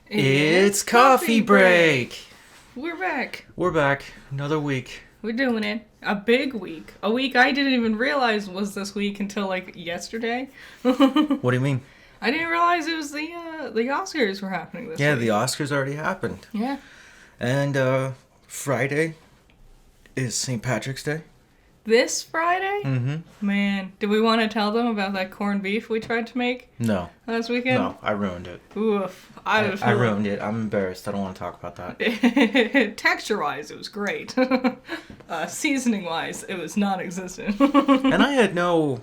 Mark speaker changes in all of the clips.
Speaker 1: It's coffee break.
Speaker 2: We're back.
Speaker 1: We're back. Another week.
Speaker 2: We're doing it. A big week. A week I didn't even realize was this week until like yesterday.
Speaker 1: What do you mean?
Speaker 2: I didn't realize it was the Oscars were happening this
Speaker 1: Yeah,
Speaker 2: week.
Speaker 1: the Oscars already happened.
Speaker 2: Yeah.
Speaker 1: And Friday is St. Patrick's Day.
Speaker 2: This Friday?
Speaker 1: Mm-hmm.
Speaker 2: Man, do we want to tell them about that corned beef we tried to make
Speaker 1: No.
Speaker 2: last weekend?
Speaker 1: No, I ruined it.
Speaker 2: Oof.
Speaker 1: I ruined it. I'm embarrassed. I don't want to talk about that.
Speaker 2: Texture-wise, it was great. Seasoning-wise, it was non-existent.
Speaker 1: And I had no...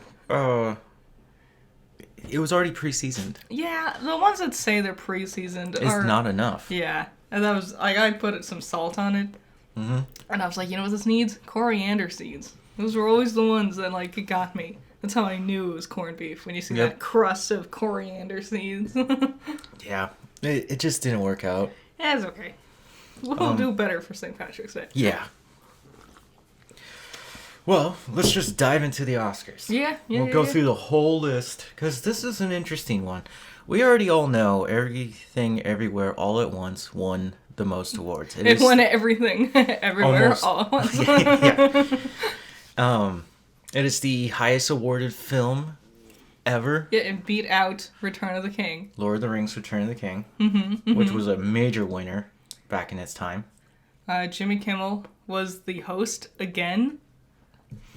Speaker 1: It was already pre-seasoned.
Speaker 2: Yeah, the ones that say they're pre-seasoned
Speaker 1: It's
Speaker 2: are...
Speaker 1: not enough.
Speaker 2: Yeah, and that was... I put some salt on it.
Speaker 1: Mm-hmm.
Speaker 2: And I was like, you know what this needs? Coriander seeds. Those were always the ones that, like, it got me. That's how I knew it was corned beef, when you see that crust of coriander seeds.
Speaker 1: Yeah. It just didn't work out.
Speaker 2: Yeah, it's okay. We'll do better for St. Patrick's Day.
Speaker 1: Yeah. Well, let's just dive into the Oscars.
Speaker 2: Yeah.
Speaker 1: We'll go through the whole list, because this is an interesting one. We already all know Everything, Everywhere, All at Once won the most awards.
Speaker 2: It won everything, everywhere,
Speaker 1: Almost.
Speaker 2: all at once.
Speaker 1: Yeah. It is the highest awarded film ever.
Speaker 2: Yeah, it beat out Return of the King.
Speaker 1: Lord of the Rings, Return of the King,
Speaker 2: Mm-hmm.
Speaker 1: which was a major winner back in its time.
Speaker 2: Jimmy Kimmel was the host again.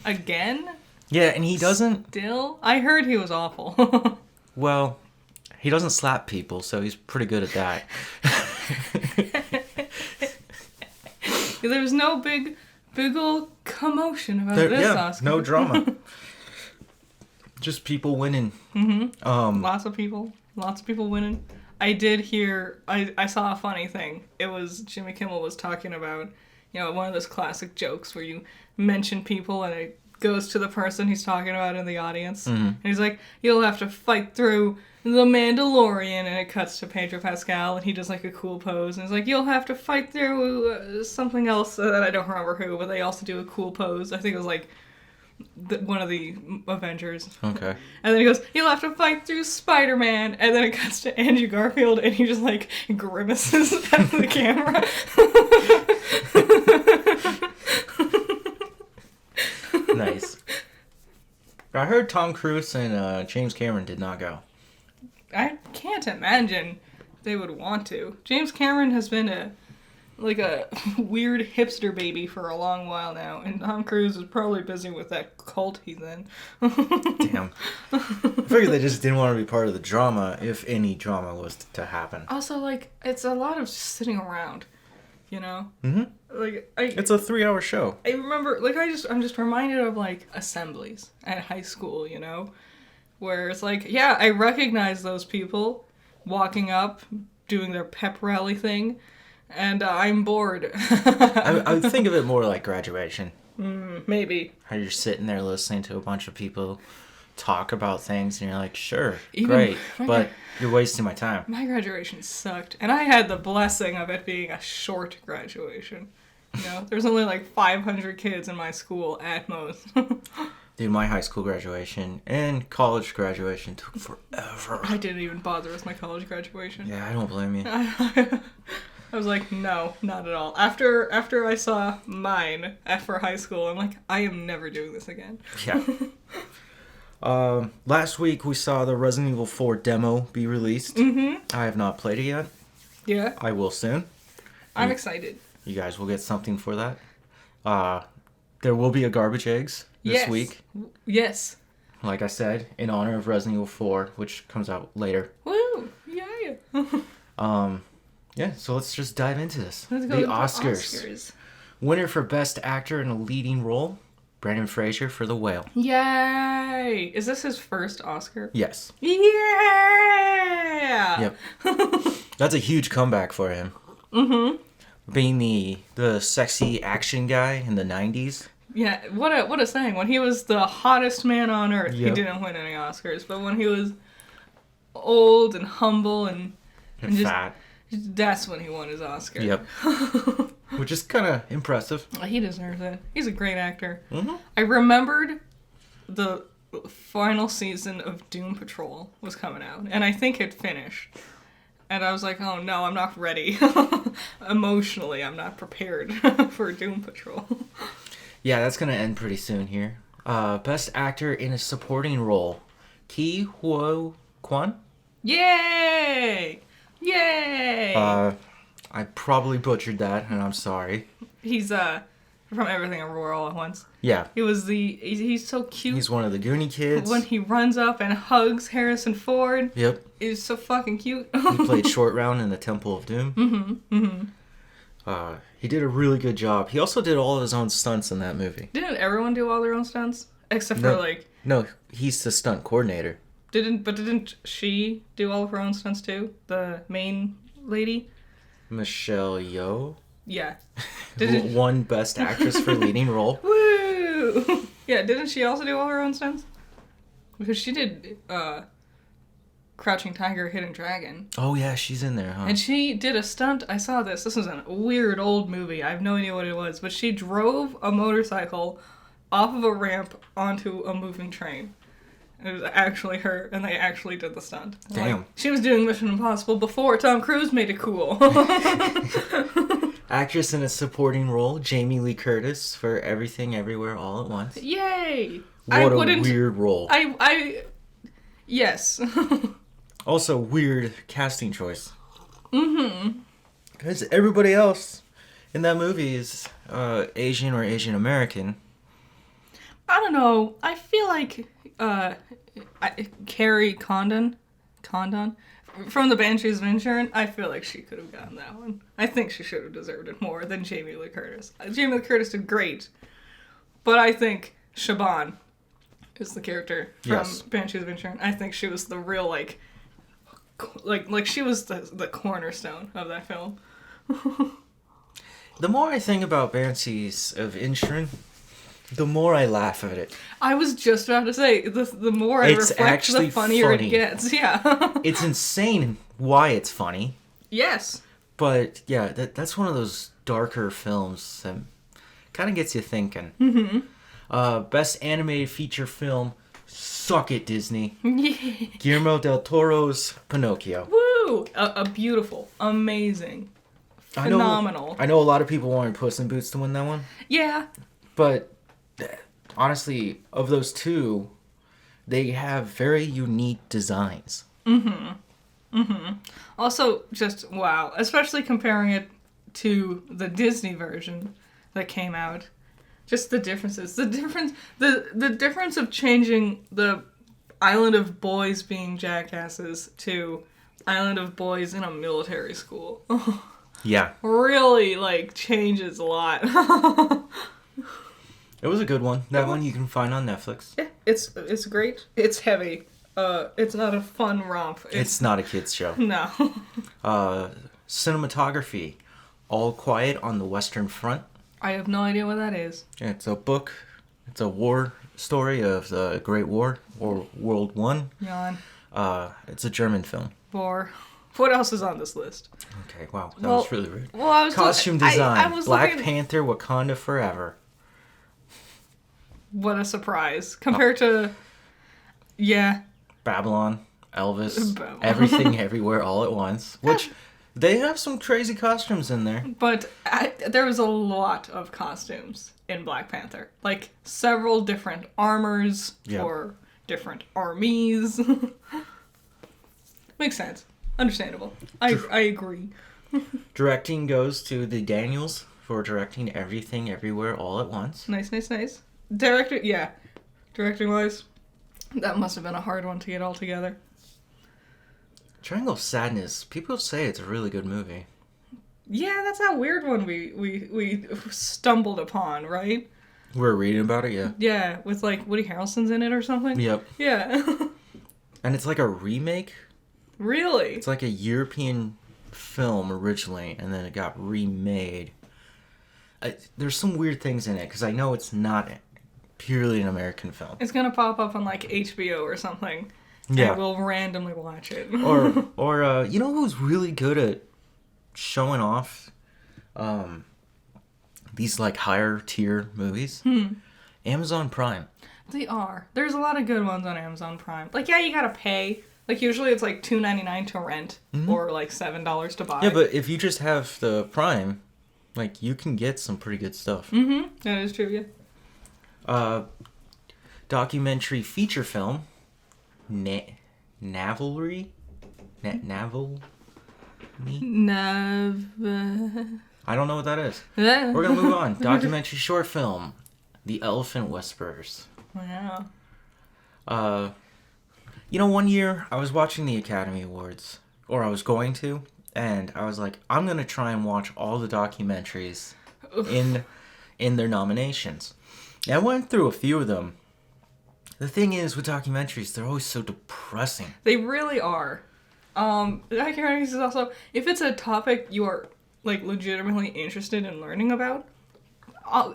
Speaker 2: Again?
Speaker 1: Yeah, and he doesn't...
Speaker 2: Still? I heard he was awful.
Speaker 1: Well, he doesn't slap people, so he's pretty good at that.
Speaker 2: There was no big old commotion about this Oscar.
Speaker 1: No drama. Just people winning.
Speaker 2: Mm-hmm. Lots of people winning. I did hear, I saw a funny thing. It was Jimmy Kimmel was talking about, you know, one of those classic jokes where you mention people and it goes to the person he's talking about in the audience.
Speaker 1: Mm-hmm.
Speaker 2: And he's like, you'll have to fight through The Mandalorian, and it cuts to Pedro Pascal, and he does like a cool pose, and he's like, you'll have to fight through something else that I don't remember who, but they also do a cool pose. I think it was like one of the Avengers.
Speaker 1: Okay.
Speaker 2: And then he goes, you'll have to fight through Spider-Man, and then it cuts to Andrew Garfield, and he just like grimaces at the camera.
Speaker 1: Nice. I heard Tom Cruise and James Cameron did not go.
Speaker 2: I can't imagine they would want to. James Cameron has been a weird hipster baby for a long while now, and Tom Cruise is probably busy with that cult he's in.
Speaker 1: Damn. I figured they just didn't want to be part of the drama, if any drama was to happen.
Speaker 2: Also, like, it's a lot of just sitting around, you know?
Speaker 1: Mm-hmm.
Speaker 2: Like,
Speaker 1: It's a 3-hour show.
Speaker 2: I remember, like, I'm just reminded of, like, assemblies at high school, you know? Where it's like, yeah, I recognize those people walking up, doing their pep rally thing, and I'm bored.
Speaker 1: I would think of it more like graduation.
Speaker 2: Maybe.
Speaker 1: How you're sitting there listening to a bunch of people talk about things, and you're like, sure,
Speaker 2: Even
Speaker 1: great,
Speaker 2: my-
Speaker 1: but you're wasting my time.
Speaker 2: My graduation sucked, and I had the blessing of it being a short graduation. You know, there's only like 500 kids in my school at most.
Speaker 1: Dude, my high school graduation and college graduation took forever.
Speaker 2: I didn't even bother with my college graduation.
Speaker 1: Yeah, I don't blame you.
Speaker 2: I was like, no, not at all. After I saw mine for high school, I'm like, I am never doing this again.
Speaker 1: Yeah. Last week we saw the Resident Evil 4 demo be released.
Speaker 2: Mm-hmm.
Speaker 1: I have not played it yet.
Speaker 2: Yeah,
Speaker 1: I will soon.
Speaker 2: I'm excited.
Speaker 1: You guys will get something for that. There will be a Garbage Eggs this week.
Speaker 2: Yes.
Speaker 1: Like I said, in honor of Resident Evil 4, which comes out later.
Speaker 2: Woo! Yeah.
Speaker 1: Yeah, so let's just dive into this.
Speaker 2: Let's go
Speaker 1: The
Speaker 2: to
Speaker 1: Oscars. Winner for Best Actor in a Leading Role, Brendan Fraser for The Whale.
Speaker 2: Yay! Is this his first Oscar?
Speaker 1: Yes.
Speaker 2: Yeah!
Speaker 1: Yep. That's a huge comeback for him.
Speaker 2: Mm-hmm.
Speaker 1: Being the sexy action guy in the 90s.
Speaker 2: Yeah, what a saying. When he was the hottest man on earth, he
Speaker 1: Yep.
Speaker 2: didn't win any Oscars. But when he was old and humble and just
Speaker 1: fat.
Speaker 2: that's when he won his Oscar.
Speaker 1: Yep. Which is kind of impressive.
Speaker 2: He deserves it. He's a great actor.
Speaker 1: Mm-hmm.
Speaker 2: I remembered the final season of Doom Patrol was coming out, and I think it finished. And I was like, oh no, I'm not ready. Emotionally, I'm not prepared for Doom Patrol.
Speaker 1: Yeah, that's gonna end pretty soon here. Best actor in a supporting role. Ki Huo Kwan?
Speaker 2: Yay! Yay!
Speaker 1: I probably butchered that, and I'm sorry.
Speaker 2: He's from Everything Everywhere All at Once.
Speaker 1: Yeah,
Speaker 2: He's so cute.
Speaker 1: he's one of the Goonie kids.
Speaker 2: When he runs up and hugs Harrison Ford.
Speaker 1: Yep,
Speaker 2: Is so fucking cute.
Speaker 1: he played Short Round in the Temple of Doom. He did a really good job. He also did all of his own stunts in that movie.
Speaker 2: Didn't everyone do all their own stunts? Except
Speaker 1: No.
Speaker 2: for like
Speaker 1: No, he's the stunt coordinator.
Speaker 2: didn't she do all of her own stunts too? The main lady?
Speaker 1: Michelle Yeoh
Speaker 2: Yeah.
Speaker 1: won Best Actress for leading role.
Speaker 2: Woo! Yeah, didn't she also do all her own stunts? Because she did Crouching Tiger, Hidden Dragon.
Speaker 1: Oh yeah, she's in there, huh?
Speaker 2: And she did a stunt. I saw this. This was a weird old movie. I have no idea what it was. But she drove a motorcycle off of a ramp onto a moving train. It was actually her, and they actually did the stunt.
Speaker 1: Damn.
Speaker 2: Like, she was doing Mission Impossible before Tom Cruise made it cool.
Speaker 1: Actress in a supporting role, Jamie Lee Curtis for Everything Everywhere All at Once.
Speaker 2: Yay!
Speaker 1: What a weird role.
Speaker 2: Yes.
Speaker 1: Also, weird casting choice. Because everybody else in that movie is Asian or Asian American.
Speaker 2: I don't know. I feel like Carrie Condon from the Banshees of Inisherin, I feel like she could have gotten that one. I think she should have deserved it more than Jamie Lee Curtis. Jamie Lee Curtis did great, but I think Shaban is the character from Banshees of Inisherin. I think she was the real like she was the cornerstone of that film.
Speaker 1: The more I think about Banshees of Inisherin, the more I laugh at it.
Speaker 2: I was just about to say, the more I
Speaker 1: It's
Speaker 2: reflect,
Speaker 1: actually
Speaker 2: the funnier
Speaker 1: funny.
Speaker 2: it gets. Yeah.
Speaker 1: It's insane why it's funny.
Speaker 2: Yes.
Speaker 1: But yeah, that's one of those darker films that kind of gets you thinking. Best animated feature film, suck it, Disney. Guillermo del Toro's Pinocchio.
Speaker 2: Woo! A beautiful, amazing, phenomenal.
Speaker 1: I know a lot of people wanted Puss in Boots to win that one,
Speaker 2: Yeah.
Speaker 1: but honestly, of those two, they have very unique designs.
Speaker 2: Also, just wow. Especially comparing it to the Disney version that came out. Just the differences. The difference of changing the Island of Boys being jackasses to Island of Boys in a military school.
Speaker 1: Yeah.
Speaker 2: Really, like, changes a lot.
Speaker 1: It was a good one. That one you can find on Netflix.
Speaker 2: Yeah, it's great. It's heavy. It's not a fun romp.
Speaker 1: It's not a kid's show.
Speaker 2: No.
Speaker 1: Cinematography. All Quiet on the Western Front.
Speaker 2: I have no idea what that is.
Speaker 1: It's a book. It's a war story of the Great War, or World One.
Speaker 2: Yawn.
Speaker 1: It's a German film.
Speaker 2: Bore. What else is on this list?
Speaker 1: Okay, wow. That was really weird.
Speaker 2: Well, I was
Speaker 1: Costume
Speaker 2: I
Speaker 1: design.
Speaker 2: was
Speaker 1: Black
Speaker 2: looking-
Speaker 1: Panther, Wakanda Forever.
Speaker 2: What a surprise. Compared to... Yeah.
Speaker 1: Babylon, Elvis,
Speaker 2: Babylon.
Speaker 1: Everything Everywhere All at Once. Which, they have some crazy costumes in there.
Speaker 2: But there was a lot of costumes in Black Panther. Like, several different armors for different armies. Makes sense. Understandable. I agree.
Speaker 1: Directing goes to the Daniels for directing Everything Everywhere All at Once.
Speaker 2: Nice. Directing-wise, that must have been a hard one to get all together.
Speaker 1: Triangle of Sadness. People say it's a really good movie.
Speaker 2: Yeah, that's that weird one we stumbled upon, right?
Speaker 1: We're reading about it, yeah.
Speaker 2: Yeah, with like Woody Harrelson's in it or something.
Speaker 1: Yep.
Speaker 2: Yeah.
Speaker 1: And it's like a remake.
Speaker 2: Really?
Speaker 1: It's like a European film originally, and then it got remade. There's some weird things in it, because I know it's not purely an American film.
Speaker 2: It's gonna pop up on like HBO or something.
Speaker 1: Yeah.
Speaker 2: And we'll randomly watch it.
Speaker 1: or you know who's really good at showing off these like higher tier movies? Amazon Prime.
Speaker 2: They are. There's a lot of good ones on Amazon Prime. Like, yeah, you gotta pay Like, usually it's like $2.99 to rent or like $7 to buy.
Speaker 1: Yeah, but if you just have the Prime, like, you can get some pretty good stuff.
Speaker 2: That is true, yeah.
Speaker 1: Documentary feature film, Navalry? Naval? I don't know what that is. We're going to move on. Documentary short film, The Elephant Whisperers.
Speaker 2: Wow.
Speaker 1: You know, one year I was watching the Academy Awards, or I was going to, and I was like, I'm going to try and watch all the documentaries in their nominations. And I went through a few of them. The thing is, with documentaries, they're always so depressing.
Speaker 2: They really are. Documentaries is also, if it's a topic you are, like, legitimately interested in learning about,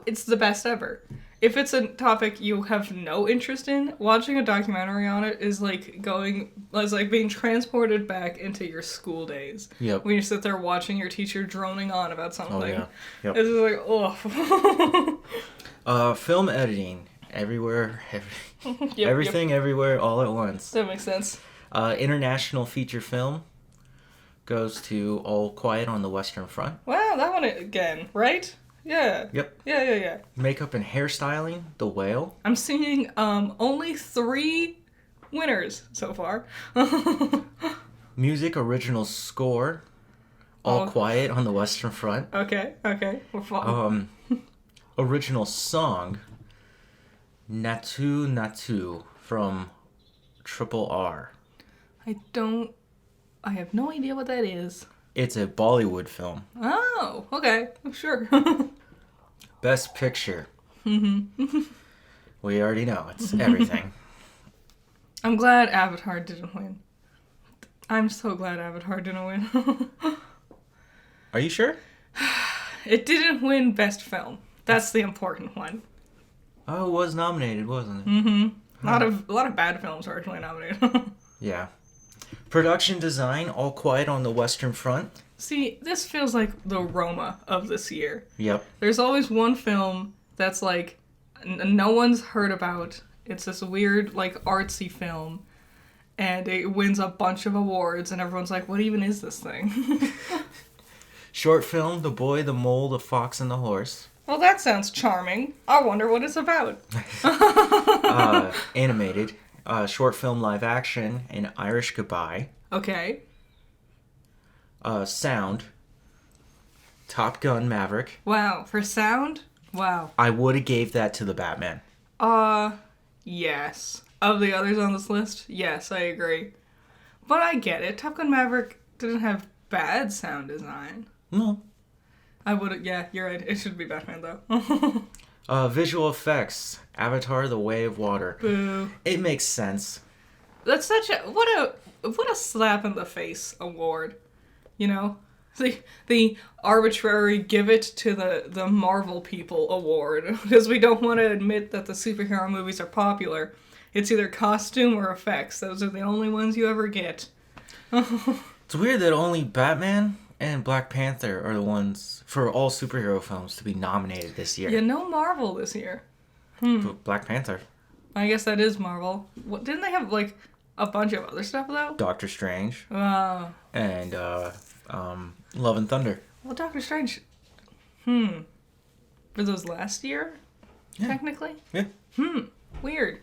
Speaker 2: it's the best ever. If it's a topic you have no interest in, watching a documentary on it is like being transported back into your school days.
Speaker 1: Yep.
Speaker 2: When you sit there watching your teacher droning on about something.
Speaker 1: Oh, yeah. Yep.
Speaker 2: It's just like, oh.
Speaker 1: Film editing. Everywhere.
Speaker 2: Yep,
Speaker 1: Everything, everywhere, all at once.
Speaker 2: That makes sense.
Speaker 1: International feature film goes to All Quiet on the Western Front.
Speaker 2: Wow, that one again, right? Yeah.
Speaker 1: Yep.
Speaker 2: Yeah.
Speaker 1: Makeup and hairstyling, The Whale.
Speaker 2: I'm seeing only 3 winners so far.
Speaker 1: Music original score, All Quiet on the Western Front.
Speaker 2: Okay. We're following.
Speaker 1: Original song, Natu Natu from Triple R.
Speaker 2: I have no idea what that is.
Speaker 1: It's a Bollywood film.
Speaker 2: Oh, okay. Sure.
Speaker 1: Best Picture. We already know. It's everything.
Speaker 2: I'm glad Avatar didn't win. I'm so glad Avatar didn't win.
Speaker 1: Are you sure?
Speaker 2: It didn't win Best Film. That's the important one.
Speaker 1: Oh, it was nominated, wasn't it?
Speaker 2: A lot of bad films were originally nominated.
Speaker 1: Yeah. Production design, All Quiet on the Western Front.
Speaker 2: See, this feels like the Roma of this year.
Speaker 1: Yep.
Speaker 2: There's always one film that's like no one's heard about. It's this weird, like, artsy film, and it wins a bunch of awards, and everyone's like, what even is this thing?
Speaker 1: Short film, The Boy, the Mole, the Fox, and the Horse.
Speaker 2: Well, that sounds charming. I wonder what it's about.
Speaker 1: Animated. Short film live action, An Irish Goodbye.
Speaker 2: Okay.
Speaker 1: Sound, Top Gun Maverick.
Speaker 2: Wow. For sound? Wow.
Speaker 1: I would have gave that to the Batman.
Speaker 2: Yes. Of the others on this list, yes, I agree. But I get it. Top Gun Maverick didn't have bad sound design.
Speaker 1: No.
Speaker 2: I would, yeah, you're right. It should be Batman, though.
Speaker 1: Visual effects, Avatar: The Way of Water.
Speaker 2: Boo.
Speaker 1: It makes sense.
Speaker 2: That's such a what a slap in the face award, you know, the arbitrary give it to the Marvel people award because we don't want to admit that the superhero movies are popular. It's either costume or effects. Those are the only ones you ever get.
Speaker 1: It's weird that only Batman and Black Panther are the ones for all superhero films to be nominated this year.
Speaker 2: Yeah, no Marvel this year.
Speaker 1: Black Panther.
Speaker 2: I guess that is Marvel. What, didn't they have like a bunch of other stuff though?
Speaker 1: Doctor Strange. And Love and Thunder.
Speaker 2: Well, Doctor Strange. Were those last year?
Speaker 1: Yeah.
Speaker 2: Technically?
Speaker 1: Yeah.
Speaker 2: Weird.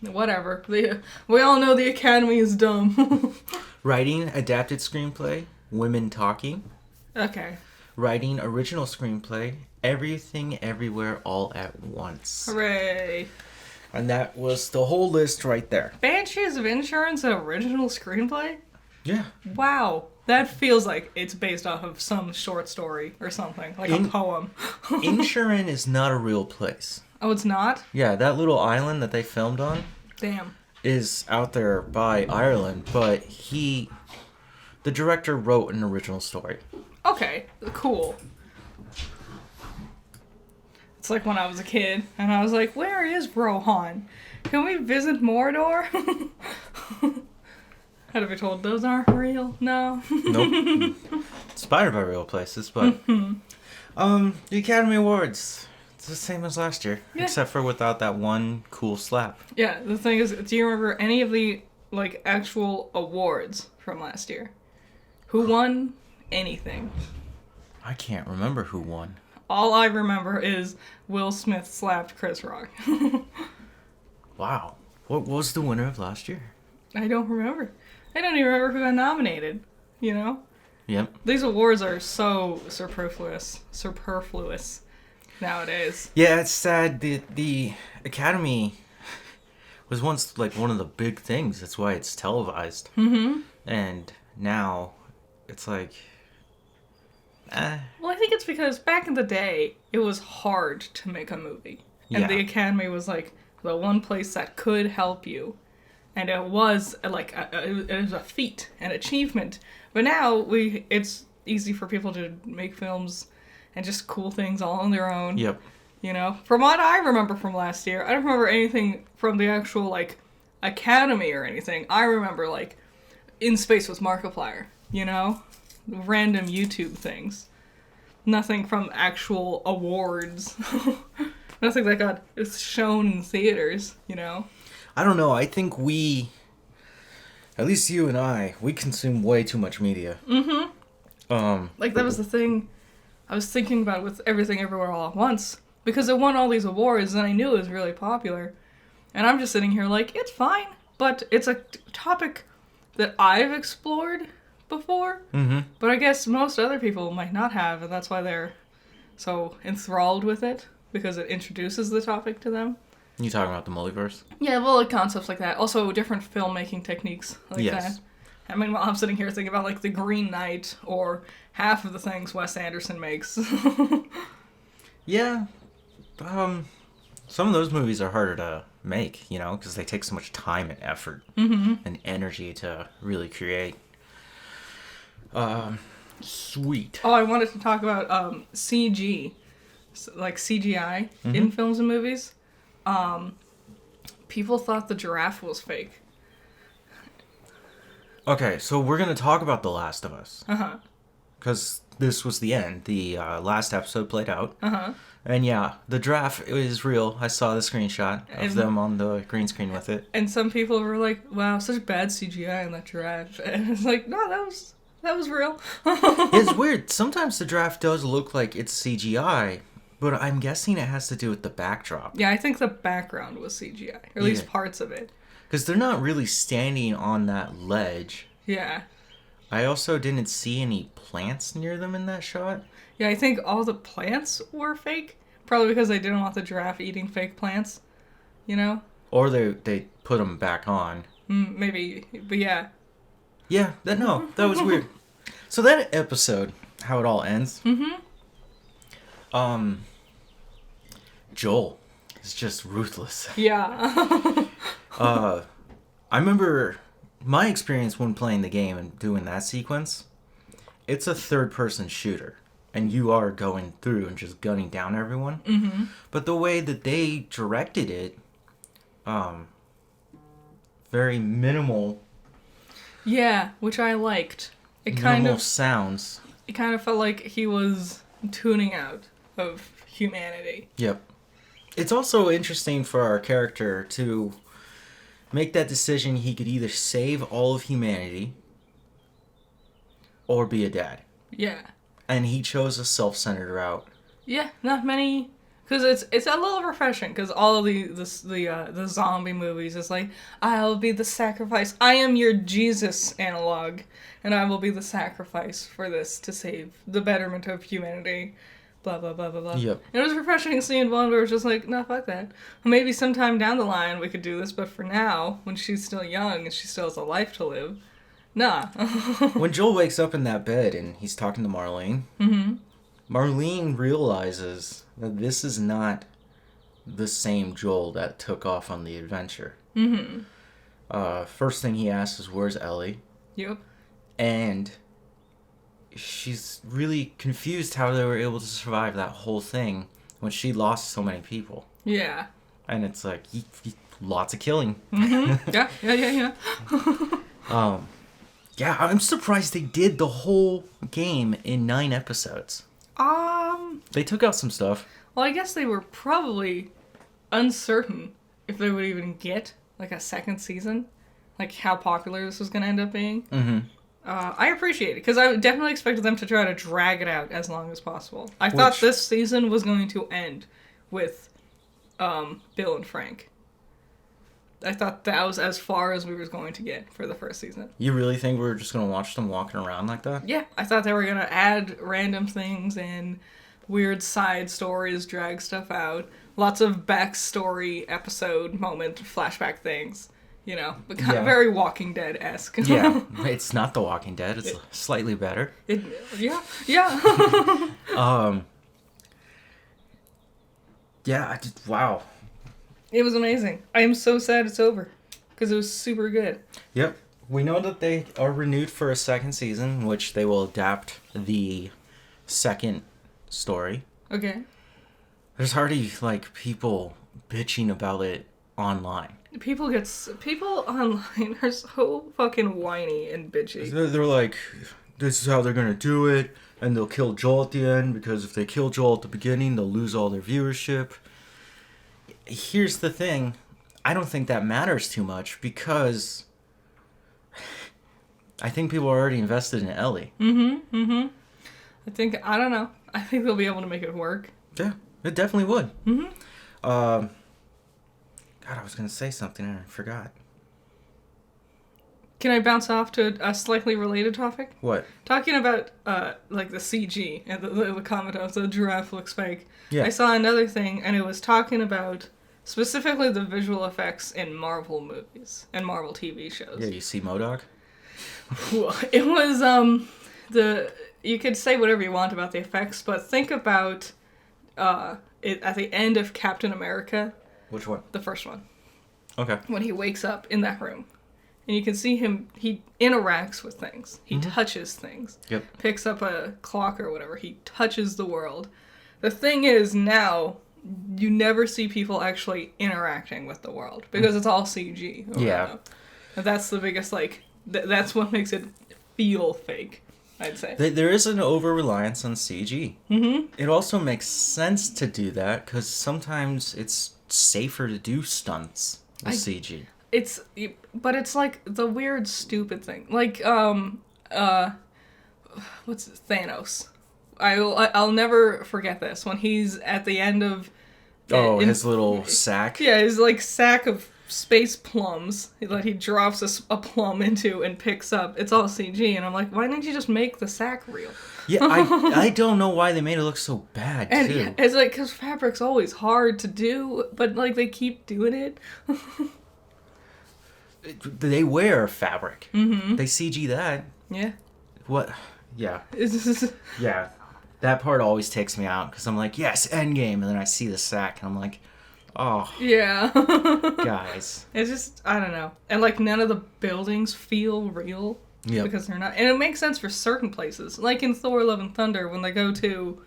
Speaker 2: Whatever. We all know the Academy is dumb.
Speaker 1: Writing, adapted screenplay, Women Talking.
Speaker 2: Okay.
Speaker 1: Writing, original screenplay, Everything Everywhere All at Once.
Speaker 2: Hooray.
Speaker 1: And that was the whole list right there.
Speaker 2: Banshees of Insurance original screenplay?
Speaker 1: Yeah.
Speaker 2: Wow. That feels like it's based off of some short story or something, like a poem.
Speaker 1: Inisherin is not a real place.
Speaker 2: Oh, it's not?
Speaker 1: Yeah, that little island that they filmed on
Speaker 2: Damn.
Speaker 1: is out there by Ireland, but the director wrote an original story.
Speaker 2: Okay, cool. It's like when I was a kid, and I was like, where is Rohan? Can we visit Mordor? Had to be told those aren't real? No.
Speaker 1: Nope. Inspired by real places, but the Academy Awards, it's the same as last year,
Speaker 2: Yeah.
Speaker 1: except for without that one cool slap.
Speaker 2: Yeah, the thing is, do you remember any of the like actual awards from last year. Who won anything?
Speaker 1: I can't remember who won.
Speaker 2: All I remember is Will Smith slapped Chris Rock.
Speaker 1: Wow. What was the winner of last year?
Speaker 2: I don't remember. I don't even remember who got nominated, you know?
Speaker 1: Yep.
Speaker 2: These awards are so superfluous nowadays.
Speaker 1: Yeah, it's sad. The Academy was once like one of the big things. That's why it's televised.
Speaker 2: Mm-hmm.
Speaker 1: And now it's like,
Speaker 2: Well, I think it's because back in the day, it was hard to make a movie. And
Speaker 1: Yeah.
Speaker 2: the Academy was like the one place that could help you. And it was like it was a feat, an achievement. But now it's easy for people to make films and just cool things all on their own.
Speaker 1: Yep.
Speaker 2: You know, from what I remember from last year, I don't remember anything from the actual like Academy or anything. I remember like In Space with Markiplier, you know, random YouTube things. Nothing from actual awards. Nothing that got shown in theaters, you know.
Speaker 1: I don't know. I think at least you and I, we consume way too much media.
Speaker 2: Mm-hmm. Like, that was the thing I was thinking about with Everything Everywhere All at Once. Because it won all these awards, and I knew it was really popular. And I'm just sitting here like, it's fine. But it's a topic that I've explored before.
Speaker 1: Mm-hmm.
Speaker 2: But I guess most other people might not have, and that's why they're so enthralled with it. Because it introduces the topic to them.
Speaker 1: You talking about the multiverse?
Speaker 2: Yeah, well, like concepts like that. Also, different filmmaking techniques like
Speaker 1: Yes.
Speaker 2: that. I mean, while I'm sitting here thinking about, like, The Green Knight, or half of the things Wes Anderson makes.
Speaker 1: Yeah. Some of those movies are harder to make, you know, because they take so much time and effort and energy to really create. Sweet.
Speaker 2: Oh, I wanted to talk about CG, like CGI in films and movies. People thought the giraffe was fake.
Speaker 1: Okay, so we're going to talk about The Last of Us.
Speaker 2: Uh-huh.
Speaker 1: Because this was the end. The last episode played out.
Speaker 2: Uh-huh.
Speaker 1: And yeah, the giraffe is real. I saw the screenshot of them on the green screen with it.
Speaker 2: And some people were like, wow, such bad CGI in that giraffe. And it's like, no, that was real.
Speaker 1: It's weird. Sometimes the giraffe does look like it's CGI, but I'm guessing it has to do with the backdrop.
Speaker 2: Yeah, I think the background was CGI. Or at least
Speaker 1: Yeah.
Speaker 2: parts of it.
Speaker 1: Because they're not really standing on that ledge.
Speaker 2: Yeah.
Speaker 1: I also didn't see any plants near them in that shot.
Speaker 2: Yeah, I think all the plants were fake. Probably because they didn't want the giraffe eating fake plants. You know?
Speaker 1: Or they put them back on.
Speaker 2: Maybe. But yeah.
Speaker 1: Yeah, that was weird. So that episode, how it all ends. Joel is just ruthless.
Speaker 2: Yeah.
Speaker 1: I remember my experience when playing the game and doing that sequence. It's a third-person shooter, and you are going through and just gunning down everyone. Mm-hmm. But the way that they directed it, very minimal.
Speaker 2: Yeah, which I liked. It
Speaker 1: Minimal sounds.
Speaker 2: It kind of felt like he was tuning out of humanity.
Speaker 1: Yep. It's also interesting for our character to make that decision. He could either save all of humanity or be a dad.
Speaker 2: Yeah.
Speaker 1: And he chose a self-centered route.
Speaker 2: Yeah, not many. Because it's a little refreshing. Because all of the zombie movies, it's like, I'll be the sacrifice. I am your Jesus analog, and I will be the sacrifice for this to save the betterment of humanity. Blah blah blah blah blah.
Speaker 1: Yep.
Speaker 2: And it was refreshing seeing one where it was just like, nah, fuck that. Maybe sometime down the line we could do this, but for now, when she's still young and she still has a life to live, nah.
Speaker 1: When Joel wakes up in that bed and he's talking to Marlene, Marlene realizes that this is not the same Joel that took off on the adventure. First thing he asks is, where's Ellie?
Speaker 2: Yep.
Speaker 1: And she's really confused how they were able to survive that whole thing when she lost so many people.
Speaker 2: Yeah.
Speaker 1: And it's like, lots of killing.
Speaker 2: Yeah.
Speaker 1: Yeah, I'm surprised they did the whole game in 9 episodes. They took out some stuff.
Speaker 2: Well, I guess they were probably uncertain if they would even get, like, a second season. like how popular this was going to end up being.
Speaker 1: Mm-hmm.
Speaker 2: I appreciate it because I definitely expected them to try to drag it out as long as possible. I thought this season was going to end with Bill and Frank. I thought that was as far as we were going to get for the first season.
Speaker 1: You really think we were just going to watch them walking around like that?
Speaker 2: Yeah, I thought they were going to add random things and weird side stories, drag stuff out. Lots of backstory episode moment, flashback things. You know, but kind of very Walking Dead-esque.
Speaker 1: Yeah, it's not The Walking Dead. It's slightly better.
Speaker 2: Yeah.
Speaker 1: Yeah, wow.
Speaker 2: It was amazing. I am so sad it's over because it was super good.
Speaker 1: Yep. We know that they are renewed for a second season, which they will adapt the second story.
Speaker 2: Okay.
Speaker 1: There's already, like, people bitching about it online.
Speaker 2: People online are so fucking whiny and bitchy.
Speaker 1: They're like, this is how they're gonna do it, and they'll kill Joel at the end, because if they kill Joel at the beginning, they'll lose all their viewership. Here's the thing. I don't think that matters too much, because I think people are already invested in Ellie.
Speaker 2: I don't know. I think they'll be able to make it work.
Speaker 1: Yeah, it definitely would. God, I was going to say something and I forgot.
Speaker 2: Can I bounce off to a slightly related topic?
Speaker 1: What?
Speaker 2: Talking about, like, the CG and the comment of the giraffe looks fake.
Speaker 1: Yeah.
Speaker 2: I saw another thing, and it was talking about specifically the visual effects in Marvel movies and Marvel TV shows.
Speaker 1: Yeah, you see MODOK?
Speaker 2: It was, you could say whatever you want about the effects, but think about, it at the end of Captain America.
Speaker 1: Which one?
Speaker 2: The first one.
Speaker 1: Okay.
Speaker 2: When he wakes up in that room. And you can see him, he interacts with things. He touches things.
Speaker 1: Yep.
Speaker 2: Picks up a clock or whatever. He touches the world. The thing is now, you never see people actually interacting with the world. Because it's all CG.
Speaker 1: Yeah.
Speaker 2: And that's the biggest, like, that's what makes it feel fake, I'd say.
Speaker 1: There is an over-reliance on CG. It also makes sense to do that, because sometimes it's safer to do stunts with CG.
Speaker 2: But it's like the weird stupid thing. Like, what's it? Thanos. I'll never forget this. When he's at the end of...
Speaker 1: his little sack?
Speaker 2: Yeah, his, like, sack of space plums that he drops a plum into and picks up. It's all CG, and I'm like, why didn't you just make the sack real?
Speaker 1: Yeah, I don't know why they made it look so bad, too.
Speaker 2: And it's like, because fabric's always hard to do, but, like, they keep doing it.
Speaker 1: They wear fabric. They CG that.
Speaker 2: Yeah.
Speaker 1: What? Yeah.
Speaker 2: It's
Speaker 1: Yeah. That part always takes me out, because I'm like, yes, endgame, and then I see the sack, and I'm like, oh.
Speaker 2: Yeah.
Speaker 1: Guys.
Speaker 2: It's just, I don't know. And, like, none of the buildings feel real.
Speaker 1: Yeah.
Speaker 2: Because they're not. And it makes sense for certain places. Like in Thor Love and Thunder, when they go to,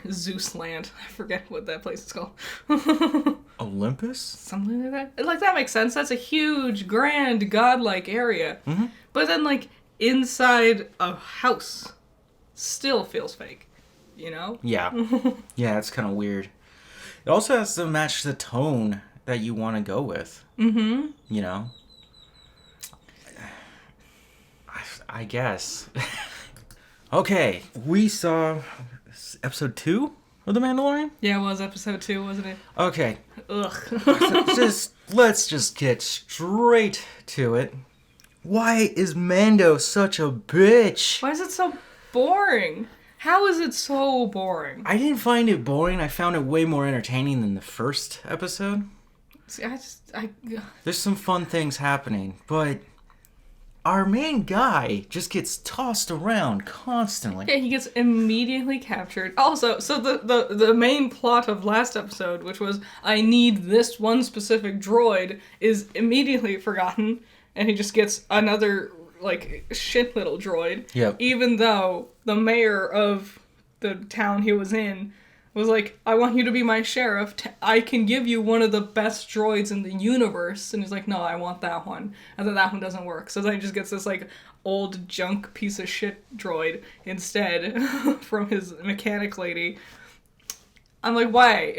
Speaker 2: Zeus Land. I forget what that place is called.
Speaker 1: Olympus?
Speaker 2: Something like that. Like, that makes sense. That's a huge, grand, godlike area. But then, like, inside a house still feels fake. You know?
Speaker 1: Yeah. Yeah, it's kind of weird. It also has to match the tone that you want to go with. You know? I guess. Okay, we saw episode 2 of The Mandalorian?
Speaker 2: Yeah, it was episode 2, wasn't it?
Speaker 1: Okay.
Speaker 2: Ugh.
Speaker 1: Let's just get straight to it. Why is Mando such a bitch?
Speaker 2: Why is it so boring? How is it so boring?
Speaker 1: I didn't find it boring. I found it way more entertaining than the first episode.
Speaker 2: See,
Speaker 1: There's some fun things happening, but our main guy just gets tossed around constantly.
Speaker 2: Yeah, he gets immediately captured. Also, so the main plot of last episode, which was, I need this one specific droid, is immediately forgotten, and he just gets another, like, shit little droid.
Speaker 1: Yep.
Speaker 2: Even though the mayor of the town he was in was like, I want you to be my sheriff. I can give you one of the best droids in the universe. And he's like, no, I want that one. And then that one doesn't work. So then he just gets this, like, old junk piece of shit droid instead from his mechanic lady. I'm like, why?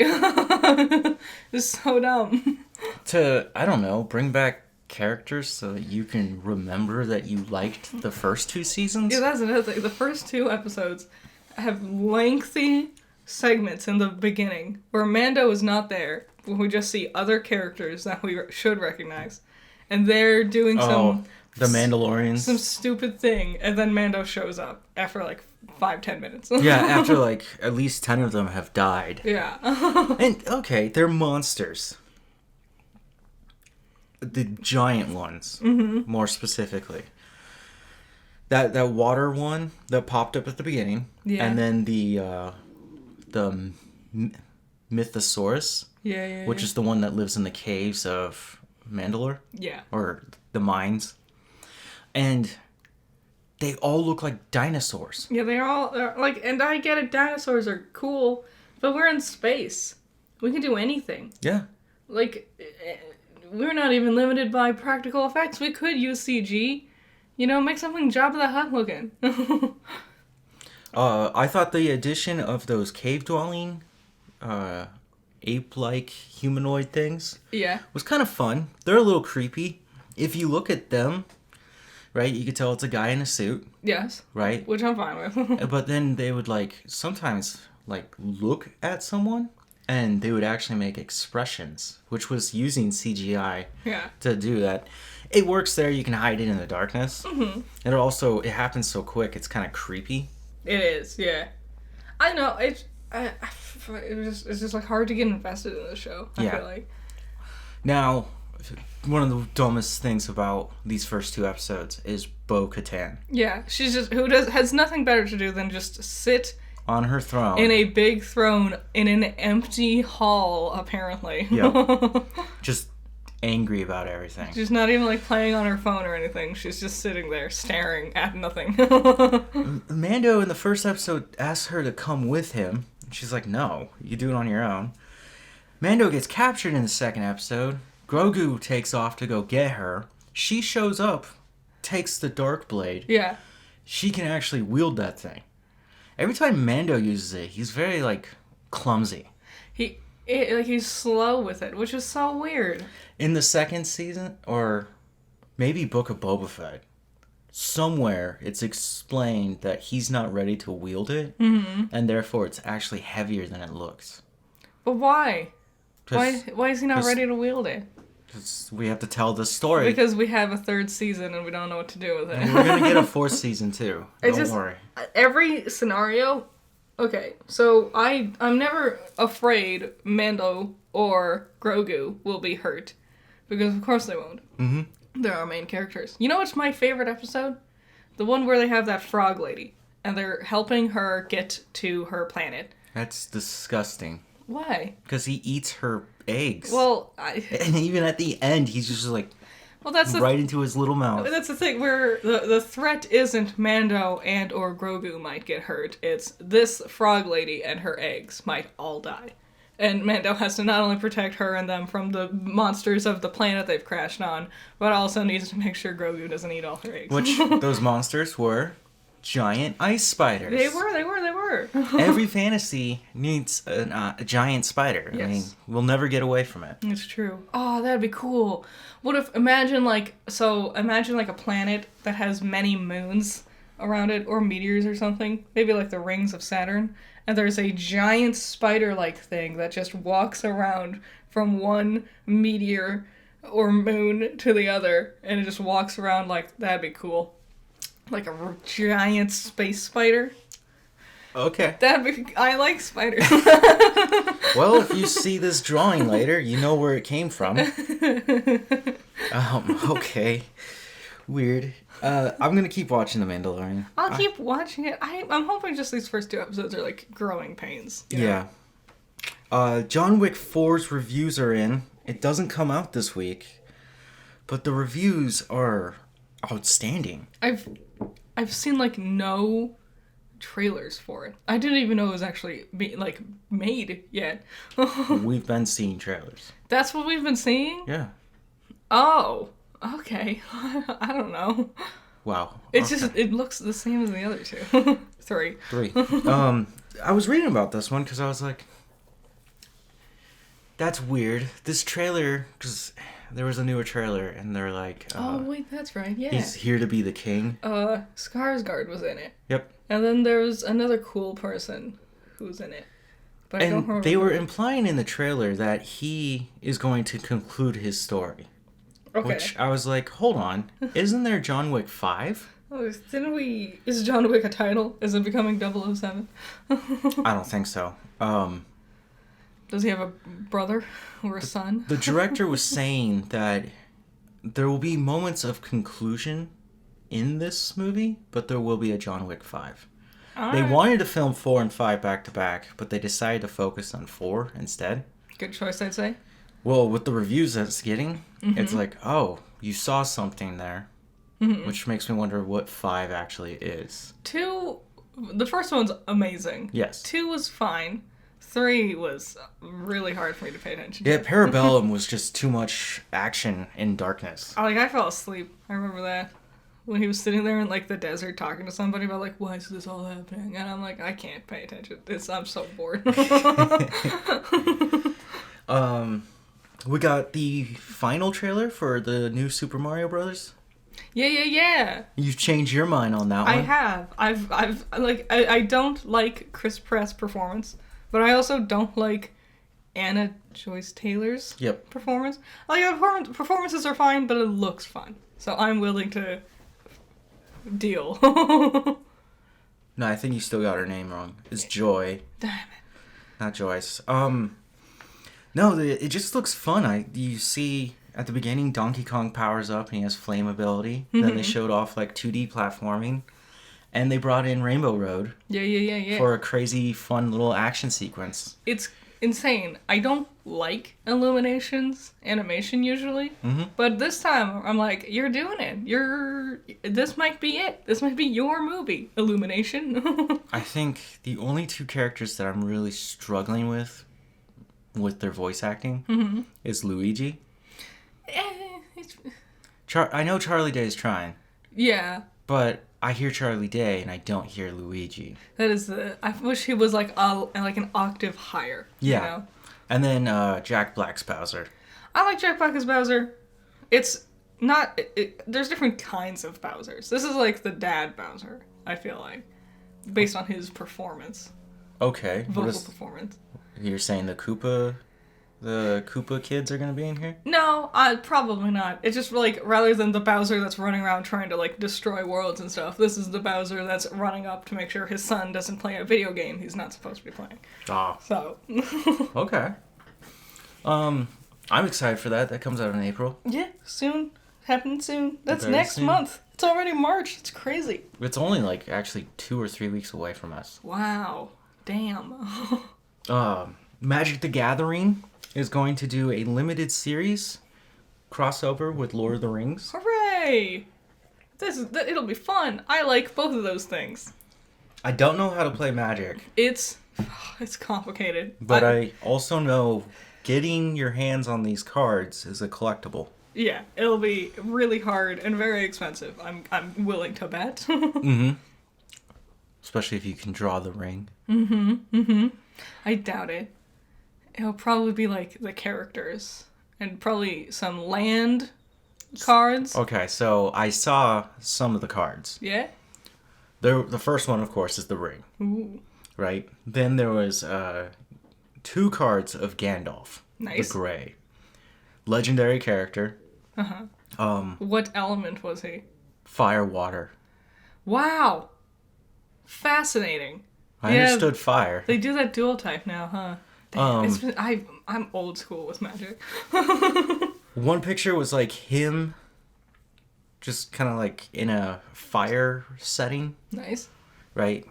Speaker 2: It's so dumb.
Speaker 1: To, I don't know, bring back characters so that you can remember that you liked the first 2 seasons.
Speaker 2: Yeah, that's another thing. The first 2 episodes have lengthy segments in the beginning where Mando is not there. We just see other characters that we should recognize. And they're doing
Speaker 1: The Mandalorians.
Speaker 2: some stupid thing, and then Mando shows up after like 5-10 minutes.
Speaker 1: Yeah, after like at least 10 of them have died.
Speaker 2: Yeah.
Speaker 1: And okay, they're monsters. The giant ones, more specifically. That water one that popped up at the beginning,
Speaker 2: Yeah.
Speaker 1: and then the Mythosaurus, which is the one that lives in the caves of Mandalore,
Speaker 2: Yeah.
Speaker 1: or the mines, and they all look like dinosaurs.
Speaker 2: Yeah, they're like, and I get it, dinosaurs are cool, but we're in space. We can do anything.
Speaker 1: Yeah.
Speaker 2: Like, we're not even limited by practical effects. We could use CG. You know, make something Jabba the Hutt looking.
Speaker 1: I thought the addition of those cave-dwelling, ape-like humanoid things
Speaker 2: Yeah.
Speaker 1: was kind of fun. They're a little creepy. If you look at them, right, you could tell it's a guy in a suit,
Speaker 2: Yes.
Speaker 1: right?
Speaker 2: Which I'm fine with.
Speaker 1: But then they would, like, sometimes, like, look at someone, and they would actually make expressions, which was using CGI
Speaker 2: Yeah.
Speaker 1: to do that. It works there. You can hide it in the darkness. Mm-hmm. And it happens so quick, it's kind of creepy.
Speaker 2: It is, yeah. I know, it's just like hard to get invested in the show, I feel like.
Speaker 1: Now, one of the dumbest things about these first 2 episodes is Bo-Katan.
Speaker 2: Yeah, she's just, has nothing better to do than just sit
Speaker 1: On her throne.
Speaker 2: in a big throne in an empty hall, apparently.
Speaker 1: Yep. Just angry about everything.
Speaker 2: She's not even like playing on her phone or anything. She's just sitting there staring at nothing.
Speaker 1: Mando in the first episode asks her to come with him. She's like, no, you do it on your own. Mando gets captured in the second episode. Grogu takes off to go get her. She shows up, takes the dark blade.
Speaker 2: Yeah.
Speaker 1: She can actually wield that thing. Every time Mando uses it, he's very, like, clumsy.
Speaker 2: He's slow with it, which is so weird.
Speaker 1: In the second season, or maybe Book of Boba Fett, somewhere it's explained that he's not ready to wield it, and therefore it's actually heavier than it looks.
Speaker 2: But why? Why is he not ready to wield it?
Speaker 1: Because we have to tell the story.
Speaker 2: Because we have a 3rd season and we don't know what to do with it.
Speaker 1: And we're going to get a 4th season too. Don't worry.
Speaker 2: Every scenario... Okay, so I'm never afraid Mando or Grogu will be hurt. Because of course they won't. Mm-hmm. They're our main characters. You know what's my favorite episode? The one where they have that frog lady. And they're helping her get to her planet.
Speaker 1: That's disgusting.
Speaker 2: Why?
Speaker 1: Because he eats her eggs.
Speaker 2: Well,
Speaker 1: and even at the end, he's just like...
Speaker 2: Well, that's
Speaker 1: right into his little mouth.
Speaker 2: That's the thing, where the threat isn't Mando and or Grogu might get hurt. It's this frog lady and her eggs might all die. And Mando has to not only protect her and them from the monsters of the planet they've crashed on, but also needs to make sure Grogu doesn't eat all her eggs.
Speaker 1: Which, those monsters were giant ice spiders.
Speaker 2: They were.
Speaker 1: Every fantasy needs a giant spider.
Speaker 2: Yes.
Speaker 1: I mean, we'll never get away from it.
Speaker 2: It's true. Oh, that'd be cool. What if, imagine like a planet that has many moons around it, or meteors or something, maybe like the rings of Saturn, and there's a giant spider-like thing that just walks around from one meteor or moon to the other, and it just walks around like, that'd be cool. Like a giant space spider.
Speaker 1: Okay.
Speaker 2: I like spiders.
Speaker 1: Well, if you see this drawing later, you know where it came from. Okay. Weird. I'm gonna keep watching The Mandalorian.
Speaker 2: I'll keep watching it. I'm hoping just these first 2 episodes are like growing pains. You know?
Speaker 1: Yeah. John Wick 4's reviews are in. It doesn't come out this week, but the reviews are outstanding.
Speaker 2: I've seen like no trailers for it. I didn't even know it was actually made yet.
Speaker 1: We've been seeing trailers.
Speaker 2: That's what we've been seeing?
Speaker 1: Yeah.
Speaker 2: Oh, okay. I don't know.
Speaker 1: Wow.
Speaker 2: It looks the same as the other 2. 3.
Speaker 1: I was reading about this one because I was like, That's weird. This trailer, because there was a newer trailer, and they're like,
Speaker 2: oh wait, that's right. Yeah.
Speaker 1: he's here to be the king.
Speaker 2: Skarsgård was in it.
Speaker 1: Yep.
Speaker 2: And then there was another cool person who was in it. But I don't
Speaker 1: And
Speaker 2: remember.
Speaker 1: they were implying in the trailer that he is going to conclude his story.
Speaker 2: Okay.
Speaker 1: Which I was like, hold on, isn't there John Wick 5?
Speaker 2: Oh, didn't we... Is John Wick a title? Is it becoming 007?
Speaker 1: I don't think so.
Speaker 2: Does he have a brother or a son?
Speaker 1: The director was saying that there will be moments of conclusion in this movie, but there will be a John Wick 5. They wanted to film 4 and 5 back to back, but they decided to focus on 4 instead.
Speaker 2: Good choice, I'd say.
Speaker 1: Well, with the reviews that it's getting, it's like, oh, you saw something there. Which makes me wonder what 5 actually is.
Speaker 2: 2... The first one's amazing.
Speaker 1: Yes.
Speaker 2: 2 was fine. 3 was really hard for me to pay attention
Speaker 1: Yeah,
Speaker 2: to.
Speaker 1: Parabellum was just too much action in darkness.
Speaker 2: I fell asleep. I remember that. When he was sitting there in, like, the desert talking to somebody about, like, why is this all happening? And I'm like, I can't pay attention. I'm so bored.
Speaker 1: We got the final trailer for the new Super Mario Brothers.
Speaker 2: Yeah.
Speaker 1: You've changed your mind on that one.
Speaker 2: I have. I don't like Chris Pratt's performance, but I also don't like Anna Joyce Taylor's performance. Like, the performances are fine, but it looks fun. So I'm willing to deal.
Speaker 1: No, I think you still got her name wrong. It's Joy.
Speaker 2: Damn it.
Speaker 1: Not Joyce. No, it just looks fun. You see at the beginning Donkey Kong powers up and he has flame ability. Then they showed off like 2D platforming. And they brought in Rainbow Road.
Speaker 2: Yeah.
Speaker 1: For a crazy, fun little action sequence.
Speaker 2: It's insane. I don't like Illumination's animation usually, but this time I'm like, you're doing it. This might be it. This might be your movie, Illumination.
Speaker 1: I think the only 2 characters that I'm really struggling with their voice acting is Luigi. I know Charlie Day is trying.
Speaker 2: Yeah.
Speaker 1: But I hear Charlie Day and I don't hear Luigi.
Speaker 2: That is I wish he was like an octave higher.
Speaker 1: Yeah.
Speaker 2: You know?
Speaker 1: And then Jack Black's Bowser.
Speaker 2: I like Jack Black as Bowser. It's not... there's different kinds of Bowsers. This is like the dad Bowser, I feel like. Based on his performance.
Speaker 1: Okay.
Speaker 2: Vocal performance.
Speaker 1: You're saying the Koopa kids are going to be in here?
Speaker 2: No, probably not. It's just like, rather than the Bowser that's running around trying to like destroy worlds and stuff, this is the Bowser that's running up to make sure his son doesn't play a video game he's not supposed to be playing.
Speaker 1: Ah.
Speaker 2: So.
Speaker 1: Okay. I'm excited for that. That comes out in April.
Speaker 2: Yeah, soon. Happening soon. That's
Speaker 1: Very
Speaker 2: next
Speaker 1: soon.
Speaker 2: month. It's already March. It's crazy.
Speaker 1: It's only like actually 2 or 3 weeks away from us.
Speaker 2: Wow. Damn.
Speaker 1: Magic the Gathering is going to do a limited series crossover with Lord of the Rings.
Speaker 2: Hooray! It'll be fun. I like both of those things.
Speaker 1: I don't know how to play Magic.
Speaker 2: It's complicated.
Speaker 1: But I also know getting your hands on these cards is a collectible.
Speaker 2: Yeah, it'll be really hard and very expensive. I'm willing to bet.
Speaker 1: Especially if you can draw the ring.
Speaker 2: I doubt it. It'll probably be like the characters and probably some land cards.
Speaker 1: Okay, so I saw some of the cards.
Speaker 2: Yeah?
Speaker 1: The first one, of course, is the ring.
Speaker 2: Ooh.
Speaker 1: Right? Then there was 2 cards of Gandalf.
Speaker 2: Nice.
Speaker 1: The Grey. Legendary character.
Speaker 2: What element was he?
Speaker 1: Fire, water.
Speaker 2: Wow. Fascinating.
Speaker 1: I understood fire.
Speaker 2: They do that dual type now, huh? Damn, I'm old school with Magic.
Speaker 1: One picture was like him just kind of like in a fire setting.
Speaker 2: Nice.
Speaker 1: Right?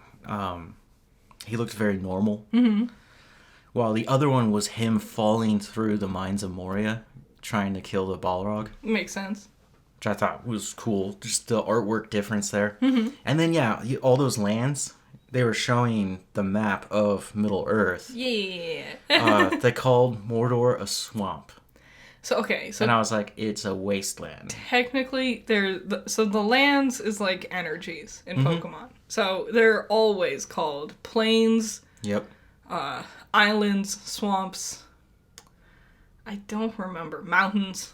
Speaker 1: He looked very normal. While the other one was him falling through the mines of Moria, trying to kill the Balrog.
Speaker 2: Makes sense.
Speaker 1: Which I thought was cool. Just the artwork difference there. And then, yeah, all those lands, they were showing the map of Middle-earth.
Speaker 2: Yeah.
Speaker 1: They called Mordor a swamp.
Speaker 2: So, okay. So
Speaker 1: and I was like, it's a wasteland.
Speaker 2: Technically, the lands is like energies in Pokemon. So they're always called plains,
Speaker 1: Yep.
Speaker 2: islands, swamps. I don't remember. Mountains.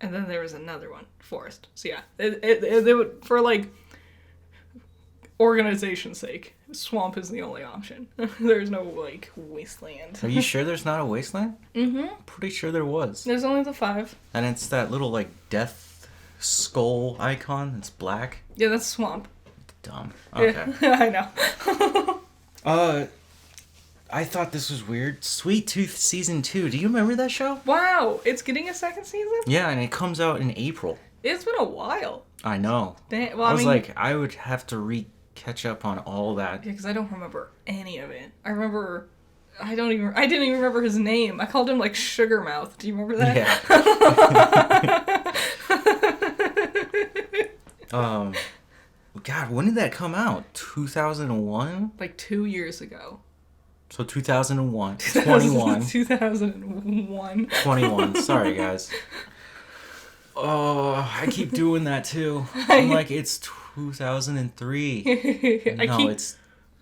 Speaker 2: And then there was another one. Forest. So yeah. It would, for like organization's sake, swamp is the only option. There's no like wasteland.
Speaker 1: Are you sure there's not a wasteland?
Speaker 2: Mm-hmm.
Speaker 1: Pretty sure there was.
Speaker 2: There's only the 5.
Speaker 1: And it's that little like death skull icon. It's black.
Speaker 2: Yeah, that's swamp.
Speaker 1: Dumb. Okay.
Speaker 2: Yeah, I know.
Speaker 1: I thought this was weird. Sweet Tooth Season 2. Do you remember that show?
Speaker 2: Wow, it's getting a second season?
Speaker 1: Yeah, and it comes out in April.
Speaker 2: It's been a while.
Speaker 1: I know.
Speaker 2: Well,
Speaker 1: I was like, I would have to catch up on all that.
Speaker 2: Yeah, because I don't remember any of it. I didn't even remember his name. I called him like Sugar Mouth. Do you remember that?
Speaker 1: Yeah. God, when did that come out? 2001?
Speaker 2: Like 2 years ago.
Speaker 1: So 2001. 21.
Speaker 2: 2001.
Speaker 1: 21. Sorry, guys. Oh, I keep doing that too. I'm like, it's 2003. No, it's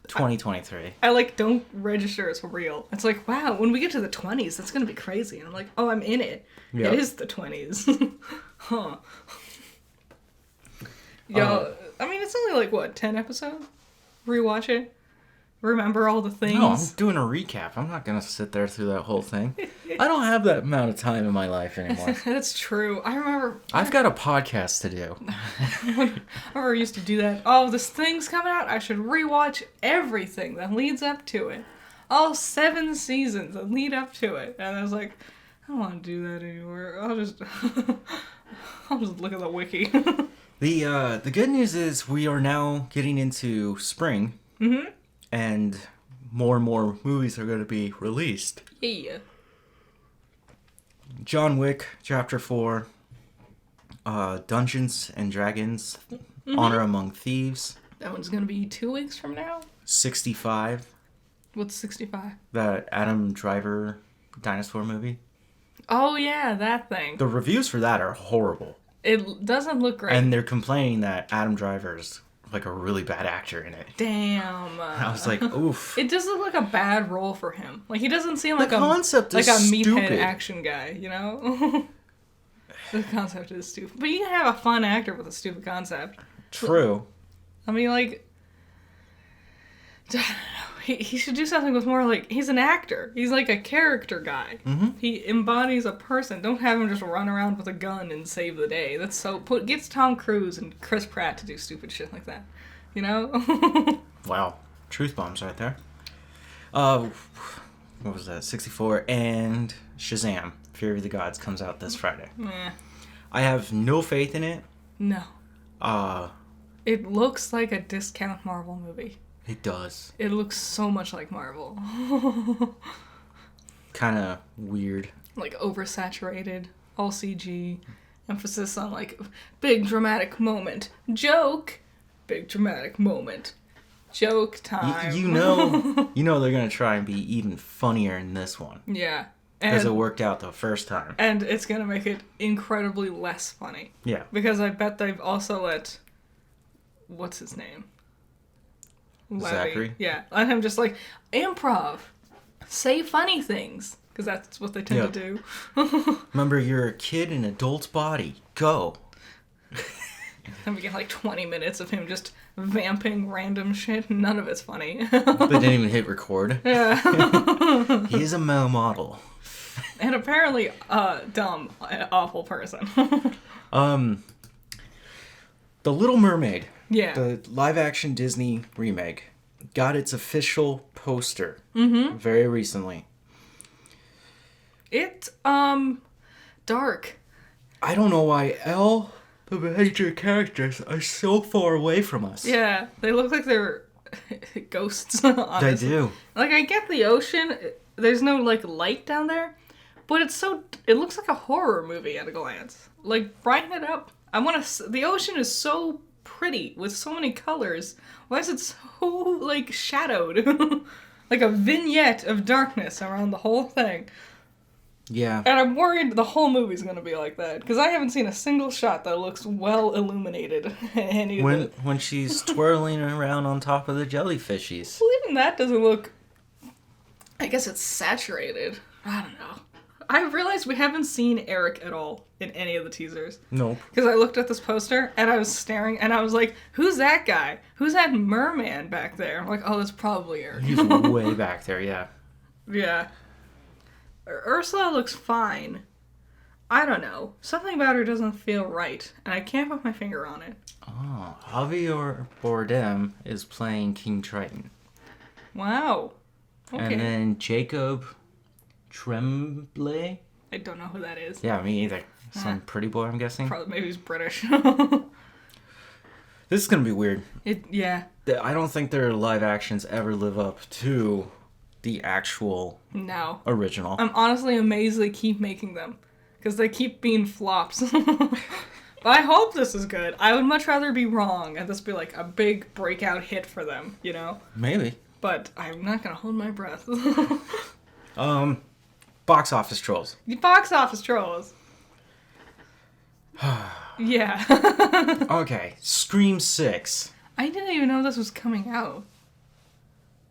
Speaker 1: 2023.
Speaker 2: I like don't register as real. It's like, wow, when we get to the 20s, that's going to be crazy. And I'm like, oh, I'm in it. Yep. It is the 20s. Huh. Yo, I mean, it's only like, what, 10 episodes? Rewatch it. Remember all the things.
Speaker 1: No, I'm doing a recap. I'm not going to sit there through that whole thing. I don't have that amount of time in my life anymore.
Speaker 2: That's true. I remember...
Speaker 1: I've got a podcast to do.
Speaker 2: I remember I used to do that. Oh, this thing's coming out. I should rewatch everything that leads up to it. All 7 seasons that lead up to it. And I was like, I don't want to do that anymore. I'll just look at the wiki.
Speaker 1: The good news is we are now getting into spring.
Speaker 2: Mm-hmm.
Speaker 1: And more movies are going to be released.
Speaker 2: Yeah.
Speaker 1: John Wick, Chapter 4. Dungeons and Dragons, Honor Among Thieves.
Speaker 2: That one's going to be 2 weeks from now.
Speaker 1: 65.
Speaker 2: What's 65?
Speaker 1: That Adam Driver dinosaur movie.
Speaker 2: Oh, yeah, that thing.
Speaker 1: The reviews for that are horrible.
Speaker 2: It doesn't look great.
Speaker 1: And they're complaining that Adam Driver's like a really bad actor in it.
Speaker 2: Damn.
Speaker 1: I was like, oof.
Speaker 2: It does look like a bad role for him. Like, he doesn't seem like
Speaker 1: the concept is
Speaker 2: meathead
Speaker 1: stupid.
Speaker 2: action guy, you know? The concept is stupid. But you can have a fun actor with a stupid concept.
Speaker 1: True.
Speaker 2: I mean, like, I don't know. He should do something with more, like, he's an actor. He's like a character guy.
Speaker 1: Mm-hmm.
Speaker 2: He embodies a person. Don't have him just run around with a gun and save the day. That's so... Gets Tom Cruise and Chris Pratt to do stupid shit like that. You know?
Speaker 1: Wow. Truth bombs right there. What was that? 64. And Shazam! Fury of the Gods comes out this Friday.
Speaker 2: Meh.
Speaker 1: I have no faith in it.
Speaker 2: No.
Speaker 1: Uh...
Speaker 2: It looks like a discount Marvel movie.
Speaker 1: It does.
Speaker 2: It looks so much like Marvel.
Speaker 1: Kind of weird.
Speaker 2: Like oversaturated, all CG, emphasis on like big dramatic moment, joke, big dramatic moment, joke time.
Speaker 1: You know they're gonna try and be even funnier in this one.
Speaker 2: Yeah.
Speaker 1: Because it worked out the first time.
Speaker 2: And it's gonna make it incredibly less funny.
Speaker 1: Yeah.
Speaker 2: Because I bet they've also let, what's his name? Levy.
Speaker 1: Zachary?
Speaker 2: Yeah. Let him just like, improv. Say funny things. Because that's what they tend to do.
Speaker 1: Remember, you're a kid in an adult's body. Go.
Speaker 2: And we get like 20 minutes of him just vamping random shit. None of it's funny.
Speaker 1: They didn't even hit record.
Speaker 2: Yeah.
Speaker 1: He's a male model.
Speaker 2: And apparently a dumb, awful person.
Speaker 1: The Little Mermaid.
Speaker 2: Yeah.
Speaker 1: The live-action Disney remake got its official poster very recently.
Speaker 2: It's, dark.
Speaker 1: I don't know why Elle, the major characters, are so far away from us.
Speaker 2: Yeah. They look like they're ghosts, honestly.
Speaker 1: They do.
Speaker 2: Like, I get the ocean. There's no, like, light down there. But it looks like a horror movie at a glance. Like, brighten it up. The ocean is so pretty with so many colors. Why is it so, like, shadowed? Like a vignette of darkness around the whole thing.
Speaker 1: Yeah.
Speaker 2: And I'm worried the whole movie's gonna be like that. Because I haven't seen a single shot that looks well illuminated.
Speaker 1: When she's twirling around on top of the jellyfishies.
Speaker 2: Well, even that doesn't look... I guess it's saturated. I don't know. I realized we haven't seen Eric at all in any of the teasers.
Speaker 1: Nope.
Speaker 2: Because I looked at this poster and I was staring and I was like, who's that guy? Who's that merman back there? I'm like, oh, that's probably Eric.
Speaker 1: He's way back there, yeah.
Speaker 2: Yeah. Ursula looks fine. I don't know. Something about her doesn't feel right, and I can't put my finger on it.
Speaker 1: Oh, Javier Bardem is playing King Triton.
Speaker 2: Wow. Okay.
Speaker 1: And then Jacob Tremblay.
Speaker 2: I don't know who that is.
Speaker 1: Yeah, me either. Some pretty boy, I'm guessing.
Speaker 2: Probably maybe he's British.
Speaker 1: This is gonna be weird.
Speaker 2: Yeah.
Speaker 1: I don't think their live actions ever live up to the actual
Speaker 2: No.
Speaker 1: original.
Speaker 2: I'm honestly amazed they keep making them. Because they keep being flops. But I hope this is good. I would much rather be wrong and this be like a big breakout hit for them, you know?
Speaker 1: Maybe.
Speaker 2: But I'm not gonna hold my breath.
Speaker 1: Box office trolls.
Speaker 2: The box office trolls. Yeah.
Speaker 1: Okay, Scream 6.
Speaker 2: I didn't even know this was coming out.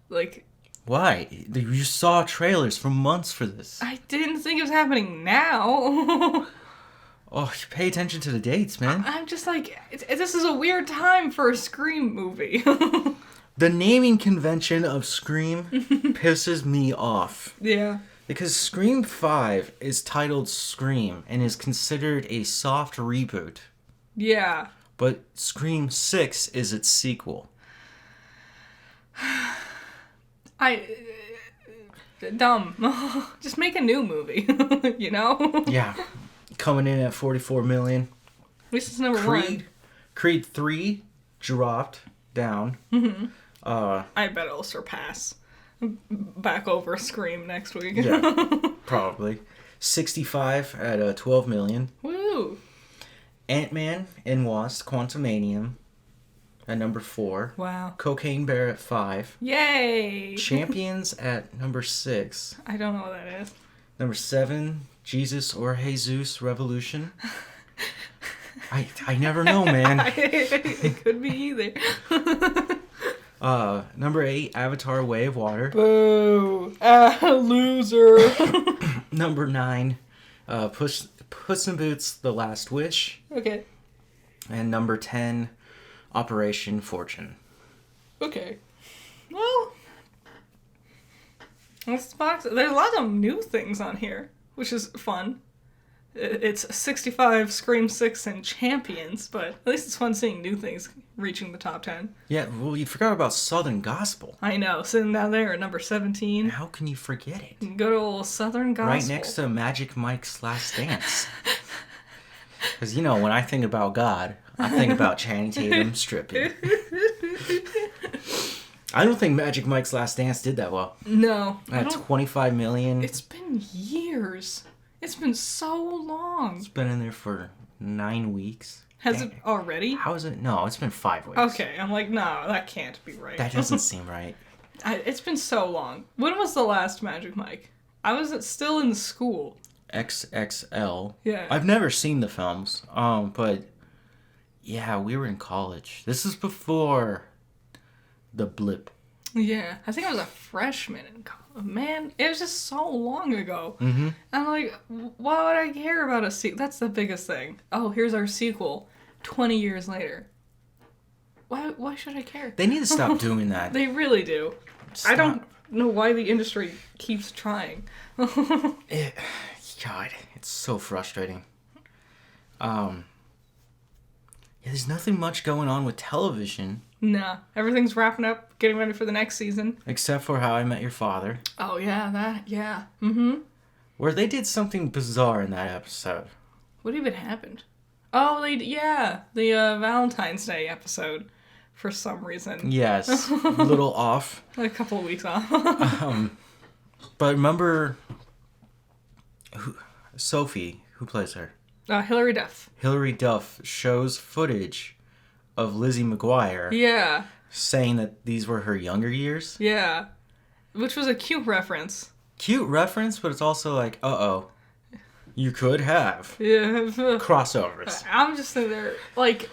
Speaker 2: Like,
Speaker 1: Why? You saw trailers for months for this.
Speaker 2: I didn't think it was happening now.
Speaker 1: Oh, pay attention to the dates, man.
Speaker 2: I'm just like, this is a weird time for a Scream movie.
Speaker 1: The naming convention of Scream pisses me off.
Speaker 2: Yeah.
Speaker 1: Because Scream 5 is titled Scream and is considered a soft reboot.
Speaker 2: Yeah.
Speaker 1: But Scream 6 is its sequel.
Speaker 2: Dumb. Just make a new movie, you know?
Speaker 1: Yeah. Coming in at 44 million.
Speaker 2: At least it's number
Speaker 1: Creed.
Speaker 2: one.
Speaker 1: Creed 3 dropped down.
Speaker 2: Mm-hmm. I bet it'll surpass. Back over Scream next week.
Speaker 1: Yeah, probably. 65 at 12 million.
Speaker 2: Woo!
Speaker 1: Ant-Man and Wasp: Quantumanium at number 4.
Speaker 2: Wow.
Speaker 1: Cocaine Bear at 5.
Speaker 2: Yay!
Speaker 1: Champions at number 6.
Speaker 2: I don't know what that is.
Speaker 1: Number 7, Jesus or Jesus Revolution. I never know, man.
Speaker 2: It could be either.
Speaker 1: Number 8, Avatar: Way of Water.
Speaker 2: Boo! Loser!
Speaker 1: Number 9, Puss in Boots: The Last Wish.
Speaker 2: Okay.
Speaker 1: And number 10, Operation Fortune.
Speaker 2: Okay. Well, this box. There's a lot of new things on here, which is fun. It's 65 Scream 6 and Champions, but at least it's fun seeing new things reaching the top 10.
Speaker 1: Yeah, well, you forgot about Southern Gospel.
Speaker 2: I know, sitting down there at number 17.
Speaker 1: How can you forget it?
Speaker 2: Good old Southern Gospel.
Speaker 1: Right next to Magic Mike's Last Dance. Because, you know, when I think about God, I think about Channing Tatum stripping. I don't think Magic Mike's Last Dance did that well.
Speaker 2: No.
Speaker 1: At 25 million.
Speaker 2: It's been years. It's been so long.
Speaker 1: It's been in there for 9 weeks.
Speaker 2: Has it already?
Speaker 1: How is it? No, it's been 5 weeks.
Speaker 2: Okay, I'm like, no, that can't be right.
Speaker 1: That doesn't seem right.
Speaker 2: It's been so long. When was the last Magic Mike? I was still in school.
Speaker 1: XXL.
Speaker 2: Yeah.
Speaker 1: I've never seen the films. But yeah, we were in college. This is before the blip.
Speaker 2: Yeah, I think I was a freshman in college. Man, it was just so long ago.
Speaker 1: Mm-hmm.
Speaker 2: I'm like, why would I care about a sequel? That's the biggest thing. Oh, here's our sequel 20 years later. Why should I care?
Speaker 1: They need to stop doing that.
Speaker 2: They really do.
Speaker 1: Stop.
Speaker 2: I don't know why the industry keeps trying.
Speaker 1: God, it's so frustrating. Yeah, there's nothing much going on with television.
Speaker 2: Nah, everything's wrapping up, getting ready for the next season.
Speaker 1: Except for How I Met Your Father.
Speaker 2: Oh, yeah, yeah. Mm-hmm.
Speaker 1: Where they did something bizarre in that episode.
Speaker 2: What even happened? Oh, the Valentine's Day episode, for some reason.
Speaker 1: Yes, a little off.
Speaker 2: A couple of weeks off.
Speaker 1: But remember, Sophie, who plays her?
Speaker 2: Hilary Duff.
Speaker 1: Hilary Duff shows footage of Lizzie McGuire
Speaker 2: Yeah.
Speaker 1: saying that these were her younger years.
Speaker 2: Yeah. Which was a cute reference.
Speaker 1: Cute reference, but it's also like, uh-oh, you could have
Speaker 2: Yeah.
Speaker 1: crossovers.
Speaker 2: I'm just sitting there, like,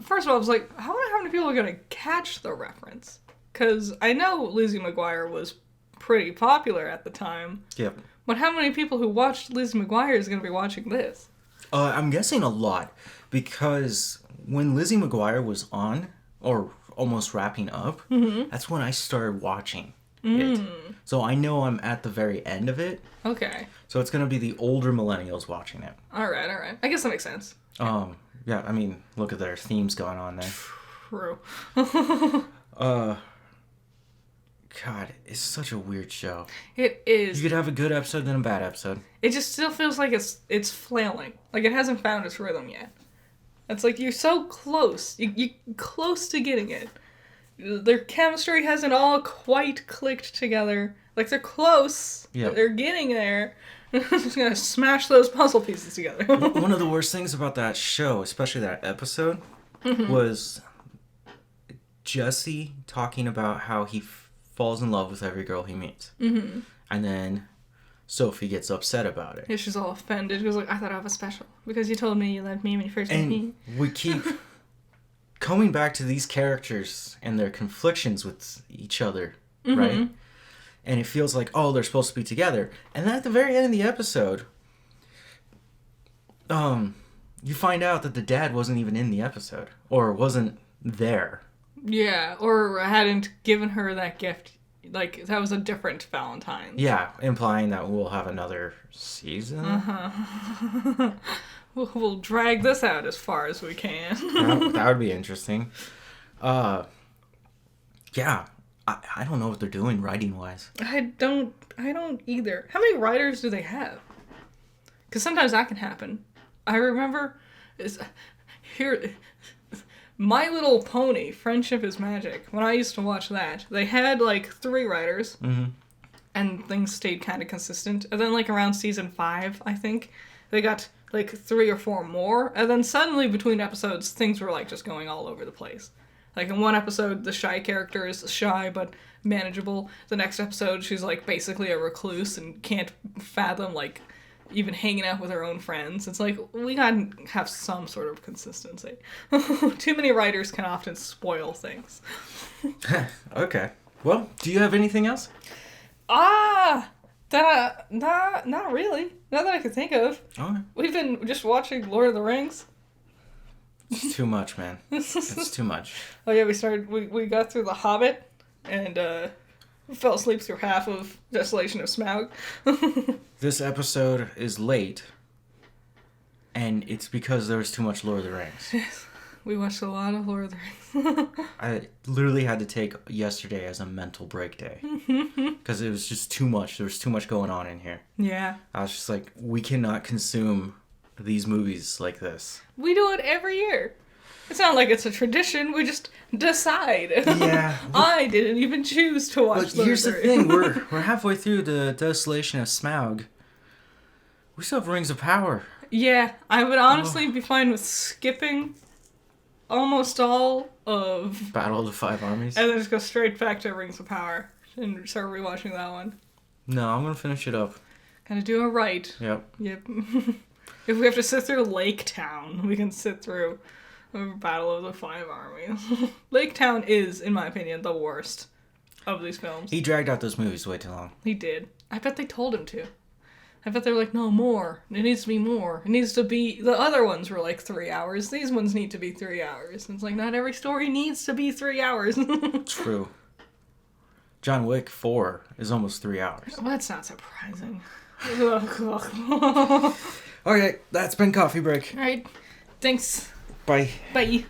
Speaker 2: first of all, I was like, how many people are going to catch the reference? Because I know Lizzie McGuire was pretty popular at the time.
Speaker 1: Yep.
Speaker 2: But how many people who watched Lizzie McGuire is going to be watching this?
Speaker 1: I'm guessing a lot, because when Lizzie McGuire was on, or almost wrapping up, that's when I started watching it. So I know I'm at the very end of it.
Speaker 2: Okay.
Speaker 1: So it's going to be the older millennials watching it.
Speaker 2: All right. I guess that makes sense.
Speaker 1: Yeah, I mean, look at their themes going on there.
Speaker 2: True.
Speaker 1: God, it's such a weird show.
Speaker 2: It is.
Speaker 1: You could have a good episode then a bad episode.
Speaker 2: It just still feels like it's flailing. Like it hasn't found its rhythm yet. It's like you're so close. You're close to getting it. Their chemistry hasn't all quite clicked together. Like they're close.
Speaker 1: Yeah.
Speaker 2: They're getting there. Just gonna smash those puzzle pieces together.
Speaker 1: One of the worst things about that show, especially that episode, was Jesse talking about how he falls in love with every girl he meets. And then Sophie gets upset about it.
Speaker 2: Yeah, she's all offended. She was like, I thought I was special because you told me you loved me when you first met me.
Speaker 1: And we keep coming back to these characters and their conflictions with each other, right? And it feels like, oh, they're supposed to be together. And then at the very end of the episode, you find out that the dad wasn't even in the episode. Or wasn't there.
Speaker 2: Yeah, or hadn't given her that gift. Like, that was a different Valentine.
Speaker 1: Yeah, implying that we'll have another season.
Speaker 2: We'll drag this out as far as we can.
Speaker 1: That would be interesting. Yeah, I don't know what they're doing writing-wise.
Speaker 2: I don't either. How many writers do they have? Because sometimes that can happen. I remember... My Little Pony, Friendship is Magic. When I used to watch that, they had, like, 3 writers. And things stayed kind of consistent. And then, like, around season 5, I think, they got, like, 3 or 4 more. And then suddenly, between episodes, things were, like, just going all over the place. Like, in one episode, the shy character is shy but manageable. The next episode, she's, like, basically a recluse and can't fathom, like... even hanging out with her own friends. It's like, we gotta have some sort of consistency. Too many writers can often spoil things.
Speaker 1: Okay. Well, do you have anything else?
Speaker 2: Not really. Not that I can think of.
Speaker 1: Okay.
Speaker 2: We've been just watching Lord of the Rings.
Speaker 1: It's too much, man. It's too much.
Speaker 2: Oh yeah, we got through The Hobbit, and, fell asleep through half of Desolation of Smaug.
Speaker 1: This episode is late, and it's because there was too much Lord of the Rings.
Speaker 2: We watched a lot of Lord of the Rings.
Speaker 1: I literally had to take yesterday as a mental break day. Because it was just too much. There was too much going on in here.
Speaker 2: Yeah.
Speaker 1: I was just like, we cannot consume these movies like this.
Speaker 2: We do it every year. It's not like it's a tradition. We just decide.
Speaker 1: Yeah.
Speaker 2: I didn't even choose to watch
Speaker 1: But here's the thing. We're halfway through the Desolation of Smaug. We still have Rings of Power.
Speaker 2: Yeah, I would honestly be fine with skipping almost all of...
Speaker 1: Battle of the Five Armies.
Speaker 2: And then just go straight back to Rings of Power and start rewatching that one.
Speaker 1: No, I'm going to finish it up.
Speaker 2: Gotta do it right.
Speaker 1: Yep.
Speaker 2: If we have to sit through Lake Town, we can sit through Battle of the Five Armies. Lake Town is, in my opinion, the worst of these films.
Speaker 1: He dragged out those movies way too long.
Speaker 2: He did. I bet they told him to. I bet they were like, no, more. It needs to be more. It needs to be... The other ones were like 3 hours. These ones need to be 3 hours. And it's like, not every story needs to be 3 hours.
Speaker 1: True. John Wick 4 is almost 3 hours.
Speaker 2: Well, that's not surprising.
Speaker 1: Okay, that's been Coffee Break.
Speaker 2: All right. Thanks.
Speaker 1: Bye.
Speaker 2: Bye.